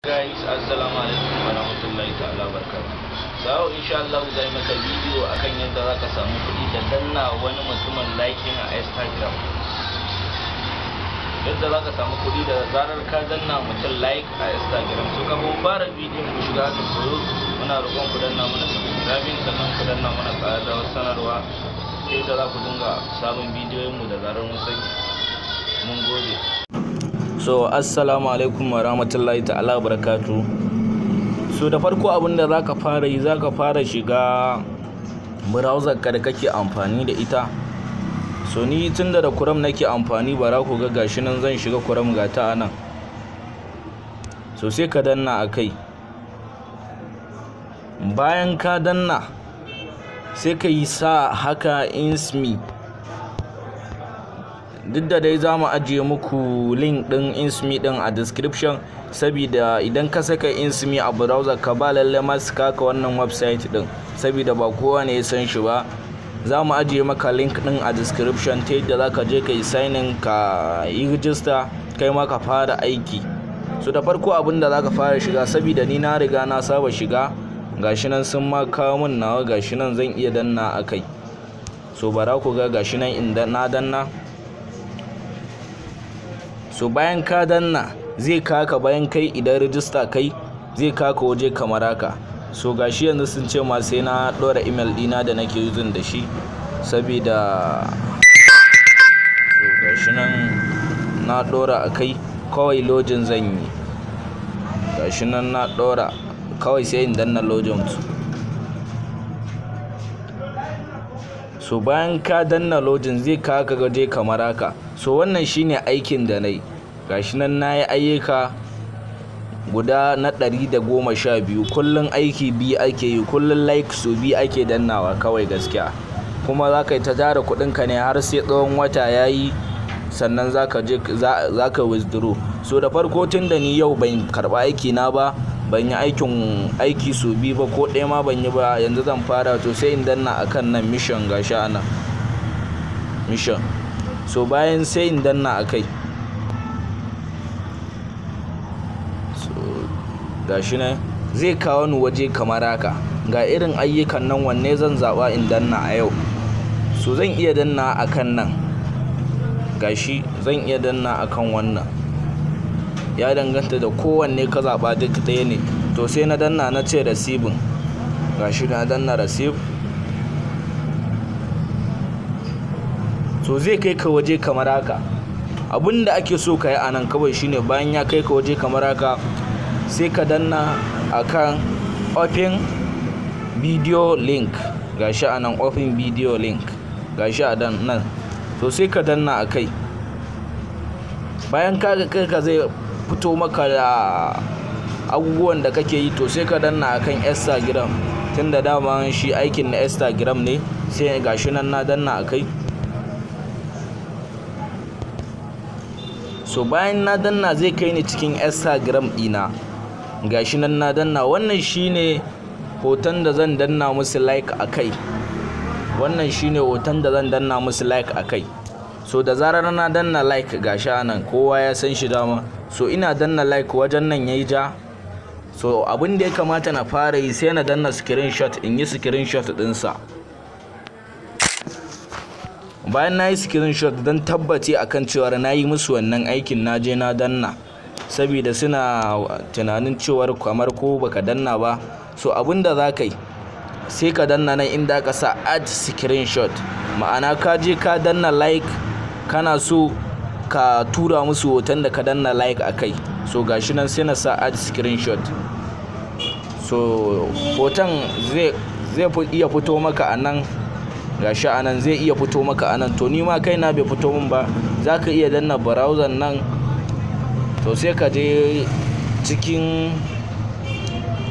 Guys, assalamu alaikum warahmatullahi ta'ala barakatuh. So insha Allah zai maka bidiyo akan yadda zaka samu kuɗi da danna wani mutumin liking a Instagram. Yadda zaka samu kuɗi da zarar ka danna mutum like a Instagram. So kafin fara bidiyon ku shiga ta koyo, muna roƙon ku danna mana subscribe sannan ku danna mana ƙararrawar sanarwa sai da za ku dinga sabon bidiyoyin mu da zarar mun saki. Mun gode. So assalamu alaikum wa rahmatullahi ta'ala barakatu. So da farko abinda zaka fara yi, zaka fara shiga browser ka da kake amfani da ita. So ni tunda da Chrome nake amfani, bara ku ga gashi nan zan shiga Chrome ga ta anan. So sai ka danna akai. Bayan ka danna sai ka yi sa haka insme. Duk da dai za mu ajiye muku link din insme din a description, saboda idan ka saka insme a browser ka ba lalle ma su kaka wannan website din, saboda ba kowa ne ya san shi ba. Za mu ajiye maka link din a description ta yadda za ka je ka yi signing, ka yi register, kai ma ka fara aiki. So da farko abin da za ka fara shiga, saboda ni na riga na saba shiga, gashi nan sun ma kawo min nawa, gashi nan zan iya danna akai. So bara ku ga gashi nan inda na danna. So bayan ka danna zai kaka, bayan kai idan register kai zai kaka waje kamar haka. So gashi yanzu sun ce ma sai na dora email dina da nake using da shi, saboda so gashi nan na dora akai, kawai login zan yi. Gashi nan na dora, kawai sai in danna login. So bayan ka danna login zai kaka gaje kamar haka. So wannan shine aikin da nayi. Gashi nan nayi ayyuka guda na 112. Kullun aiki bi ake yi, kullun like so bi ake dannawa kawai gaskiya. Kuma zaka yi ta tara kudin ka ne har sai tsawon wata yayi, sannan zaka withdraw. So da farko tun da ni yau ban karba aiki na ba, ban yi aiki so bi ba, ko ɗaya ma ban yi ba, yanzu zan fara. To sai in danna akan nan mission, gashi ana mission. So bayan sai in danna akai. So gashi nan zai kawo ni waje kamar haka. Ga irin ayyukan nan wanne zan zaba in danna a yau. So zan iya danna akan nan. Gashi zan iya danna akan wannan. Ya danganta da kowanne ka zaba, duk ɗaya ne. To sai na danna na ce receiving. Gashi na danna receive. So zai kai ka waje kamar haka. Abinda ake so ka yi a nan kawai shine, bayan ya kai ka waje kamar haka, sai ka danna akan open video link. Gashi a nan open video link, gashi a nan. So sai ka danna akai. Bayan ka zai fito maka da abubuwan da kake yi. To sai ka danna akan Instagram, tunda dama shi aikin na Instagram ne. Sai gashi nan na danna akai. So bayan na danna zai kai ni cikin Instagram dina. Gashi nan na danna. Wannan shine hoton da zan danna musu like akai. Wannan shine hoton da zan danna musu like akai. So da zarar na danna like, gashi anan kowa ya san shi dama. So ina danna like, wajen nan yayi ja. So abin da ya kamata na fara yi, sai na danna screenshot, in yi screenshot dinsa. Bayan na yi screenshot don tabbaci akan cewa na yi musu wannan aikin, na je na danna, saboda suna tunanin cewar kamar ko baka danna ba. So abinda za ka yi, sai ka danna nan inda aka sa add screenshot. Ma'ana ka je ka danna like, kana so ka tura musu hoton da ka danna like akai. So gashi nan sai na sa add screenshot. So hoton zai iya fito maka a nan. Gashi anan zai iya fito maka anan. To ni ma kaina bai fito min ba. Zaka iya danna browser nan. To sai ka je cikin,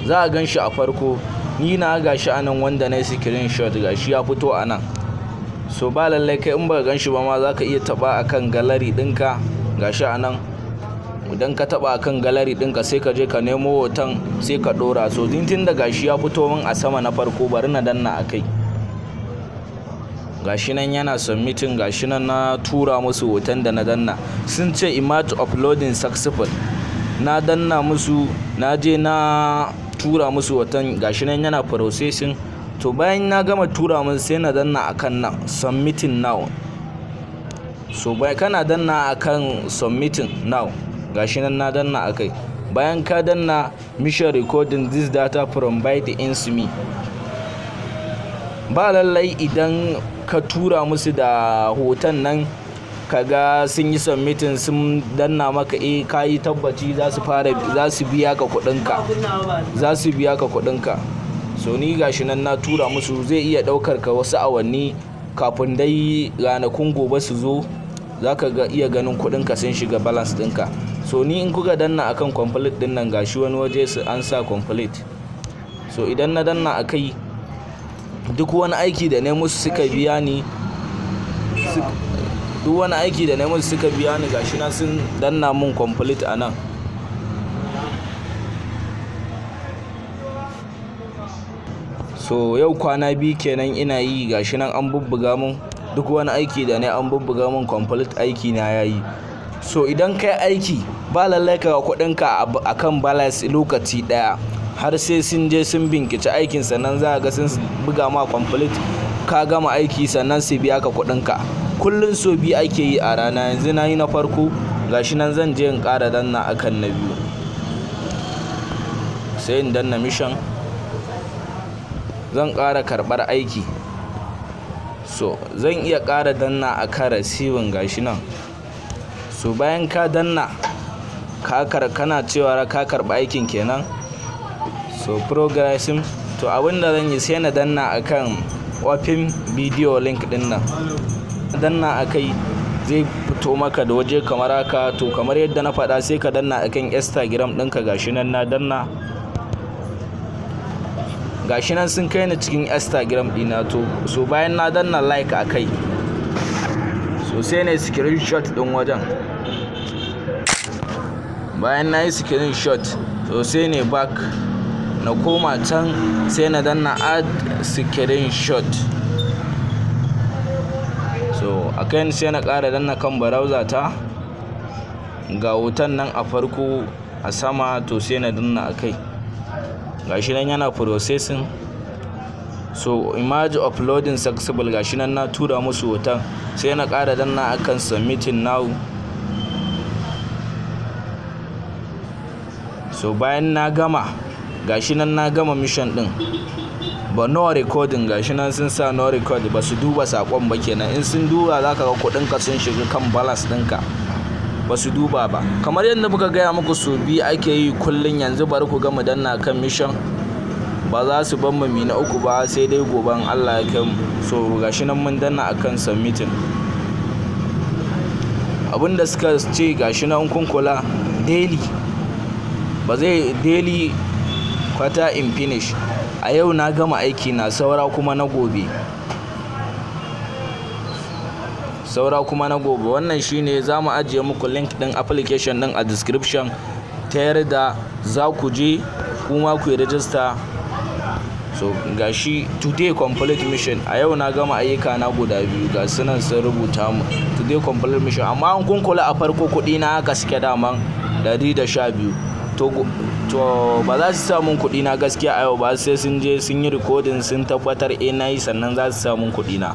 za a ganshi a farko. Ni na gashi anan wanda na screenshot, gashi ya fito anan. So ba lallai kai in ba ganshi ba ma zaka iya taba akan gallery dinka. Gashi anan. Idan ka taba akan gallery dinka sai ka je ka nemo hoton sai ka dora. So tun da gashi ya fito min a sama na farko, bari na danna akai. Gashi nan yana submitting, gashi nan na tura musu hoton da na danna. Sun ce image uploading successful. Na danna musu na je na tura musu hoton, gashi nan yana processing. To bayan na gama tura musu sai na danna akan nan submitting now. So bayan kana danna akan submitting now, gashi nan na danna akai. Bayan ka danna mission recording this data from ydeen to me, ba lallai idan ka tura musu da hoton nan kaga sun yi submitting sun danna maka kayi tabbaci za su biya ka kudinka. So ni gashi nan na tura musu, zai iya daukar ka wasu awanni kafin dai ranakun gobe su zo, zaka iya ganin kudinka sun shiga balance dinka. So ni in kuka danna akan complete din nan, gashi wani waje su an sa complete. So idan na danna akai, duk wani aiki da ne musu suka biya ni, gashi nan sun danna mun complete anan. So yau kwana 2 kenan ina yi, gashi nan an bubbuga mun duk wani aiki da ne, an bubbuga mun complete aiki na yayi. So idan kai aiki ba lallai ka kudinka akan balance lokaci daya, har sai sun je sun binkice aikin sannan za ga sun buga ma complete ka gama aiki sannan su biya ka kudinka. Kullun so bi ake yi a rana. Yanzu na yi na farko, gashi nan zan je in ƙara danna akan na biyu, sai in danna mission, zan ƙara karɓar aiki. So zan iya ƙara danna akan receiving, gashi nan. So bayan ka danna kana cewa ka karɓa aikin kenan. So progressing, to abinda zan yi sai na danna akan open video link din nan. Danna akai zai fito maka da waje kamar haka. To kamar yadda na faɗa, sai ka danna akan Instagram ɗinka, gashi nan na danna. Gashi nan sun kai ni cikin Instagram ɗina. To so bayan na danna like akai, so sai na screenshot ɗin wajen. Bayan na yi screenshot, so sai ne back na koma can, sai na danna add screenshot. So akai sai na ƙara danna kan browser ta, ga hoton nan a farko a sama. To sai na danna akai, gashi nan yana processing. So image uploading successful, gashi nan na tura musu hoton. Sai na ƙara danna akan submitting now. So bayan na gama, gashi nan na gama mission din, ba no recording, gashi nan sun sa no record, ba su duba sakon ba kenan. In sun duba zaka ga kudinka sun shiga kan balance dinka, ba su duba ba. Kamar yadda muka gaya muku, so bi ake yi kullun. Yanzu bari ku ga mu danna kan mission, ba za su ban mu na uku ba, sai dai goben Allah ya kai mu. So gashi nan mun danna akan submitting. Abinda suka ce gashi nan kun kula, daily ba zai daily quarter in finish. A yau na gama aiki na, saura kuma na gobe. Wannan shine za mu ajiye muku link din application din a description, ta yarda za ku je kuma ku yi register. So gashi today complete mission. A yau na gama ayyuka na guda 2, ga sunan sun rubuta mu today complete mission. Amma an kun kula a farko kudi na haka suke daman 112. To ba za su samu kuɗi na gaskiya a yau ba, sai sun je sun yi recording sun tabbatar na yi, sannan za su samu kuɗi na.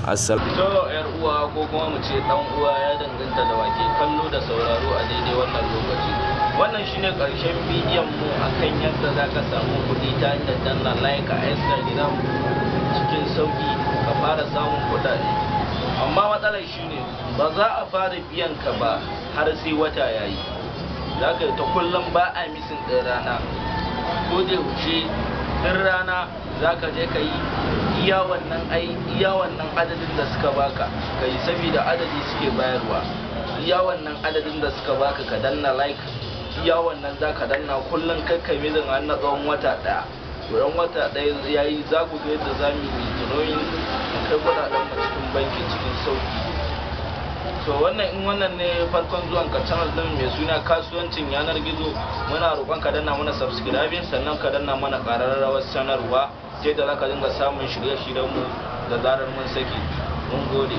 Assalamu. So yar uwa ko kuma mu ce dan uwa, ya danganta da wake kallo da sauraro a daidai wannan lokaci. Wannan shine karshen bidiyon mu akan yadda za ka samu kuɗi ta hanyar danna like a Instagram cikin sauki ka fara samun kuɗaɗe. Amma matsalar shine ba za a fara biyan ka ba har sai wata yayi. Za ka yi ta kullum ba a misin ɗin rana, ko da yaushe ɗin rana za ka je ka yi iya wannan adadin da suka baka ka yi, saboda adadi suke bayarwa. Iya wannan adadin da suka baka ka danna like, iya wannan za ka danna kullum kakka mizin har na tsawon wata ɗaya. Wurin wata ɗaya ya yi, za ku ga yadda za mu yi tunoyin kai kuɗaɗen mu cikin banki cikin sauki. So wannan ne farkon zuwan ka channel din mai suna kasuwancin yanar gizo, muna roƙon ka danna mana subscribing, sannan ka danna mana ƙararrawar sanarwa, sai da zaka dinga samun shirye-shiryen mu da zarar mun saki. Mun gode.